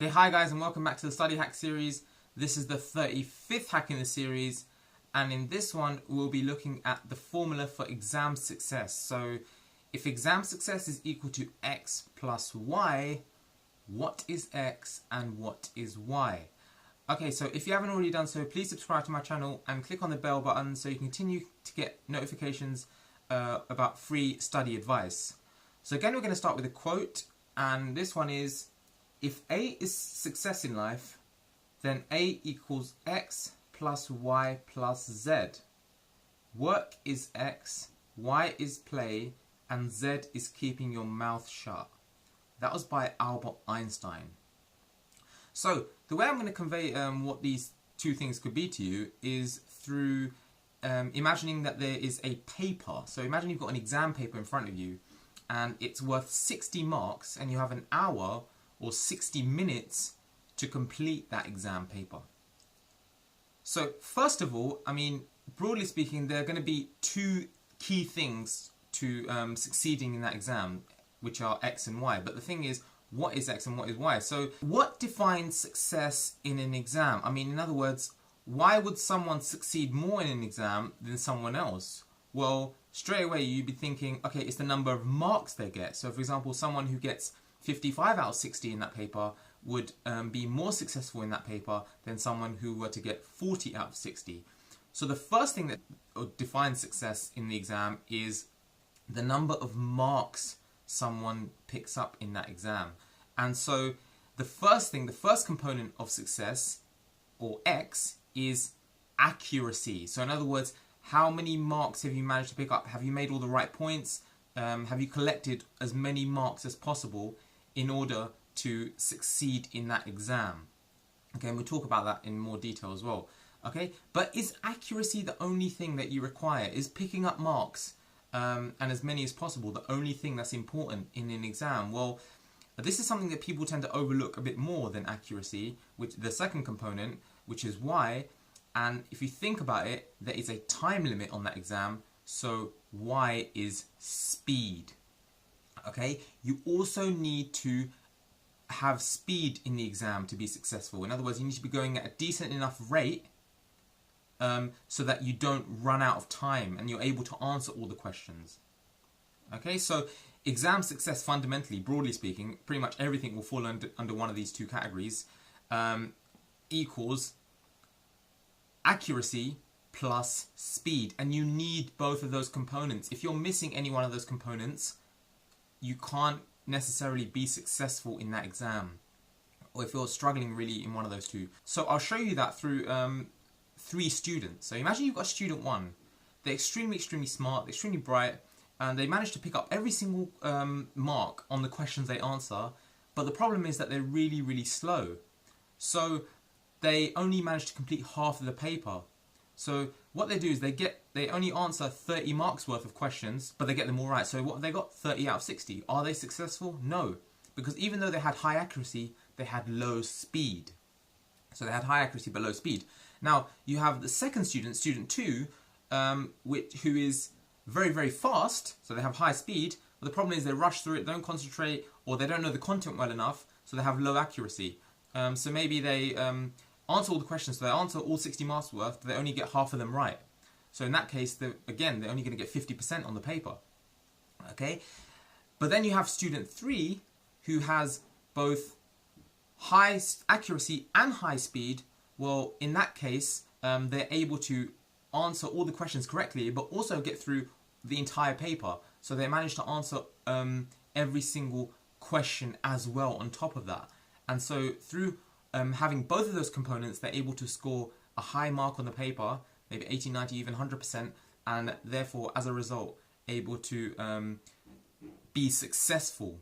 Hey, hi guys, and welcome back to the Study Hack series. This is the 35th hack in the series, and in this one we'll be looking at the formula for exam success. So if exam success is equal to x plus y, what is x and what is y? Okay, so if you haven't already done so, please subscribe to my channel and click on the bell button so you continue to get notifications about free study advice. So again, we're going to start with a quote, and this one is: if A is success in life, then A equals x plus y plus z. Work is x, y is play, and z is keeping your mouth shut. That was by Albert Einstein. So the way I'm going to convey what these two things could be to you is through imagining that there is a paper. So imagine you've got an exam paper in front of you and it's worth 60 marks and you have an hour or 60 minutes to complete that exam paper. So first of all, broadly speaking, there are going to be two key things to succeeding in that exam, which are x and y. But the thing is, what is x and what is y? So what defines success in an exam? In other words, why would someone succeed more in an exam than someone else? Well, straight away you'd be thinking, okay, it's the number of marks they get. So for example, someone who gets 55 out of 60 in that paper would be more successful in that paper than someone who were to get 40 out of 60. So the first thing that defines success in the exam is the number of marks someone picks up in that exam. And so the first component of success, or X, is accuracy. So in other words, how many marks have you managed to pick up? Have you made all the right points? Have you collected as many marks as possible in order to succeed in that exam? Okay, and we'll talk about that in more detail as well. Okay, but is accuracy the only thing that you require? Is picking up marks and as many as possible the only thing that's important in an exam? Well, this is something that people tend to overlook a bit more than accuracy, which the second component, which is y. And if you think about it, there is a time limit on that exam, so y is speed. Okay, you also need to have speed in the exam to be successful. In other words, you need to be going at a decent enough rate so that you don't run out of time and you're able to answer all the questions. Okay, so exam success, fundamentally, broadly speaking, pretty much everything will fall under one of these two categories, equals accuracy plus speed. And you need both of those components. If you're missing any one of those components, you can't necessarily be successful in that exam, or if you're struggling really in one of those two. So I'll show you that through three students. So imagine you've got student one. They're extremely smart, extremely bright, and they manage to pick up every single mark on the questions they answer, but the problem is that they're really slow. So they only manage to complete half of the paper. So what they do is they only answer 30 marks worth of questions, but they get them all right. So what have they got? 30 out of 60. Are they successful? No. Because even though they had high accuracy, they had low speed. So they had high accuracy but low speed. Now you have the second student, student 2, who is very fast, so they have high speed, but the problem is they rush through it, don't concentrate, or they don't know the content well enough, so they have low accuracy. So maybe they answer all the questions, so they answer all 60 marks worth, but they only get half of them right. So in that case, they're only going to get 50% on the paper. Okay? But then you have student 3, who has both high accuracy and high speed. Well, in that case, they're able to answer all the questions correctly, but also get through the entire paper. So they manage to answer every single question as well on top of that. And so through having both of those components, they're able to score a high mark on the paper, maybe 80, 90, even 100%, and therefore, as a result, able to be successful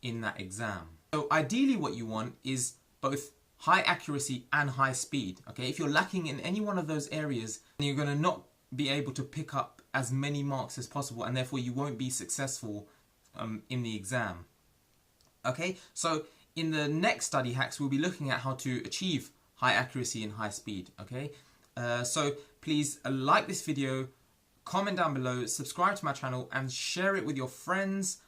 in that exam. So ideally what you want is both high accuracy and high speed. Okay, if you're lacking in any one of those areas, then you're going to not be able to pick up as many marks as possible, and therefore you won't be successful in the exam. Okay, so in the next study hacks, we'll be looking at how to achieve high accuracy and high speed. Okay, so please like this video, comment down below, subscribe to my channel, and share it with your friends.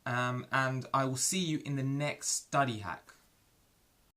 And I will see you in the next study hack.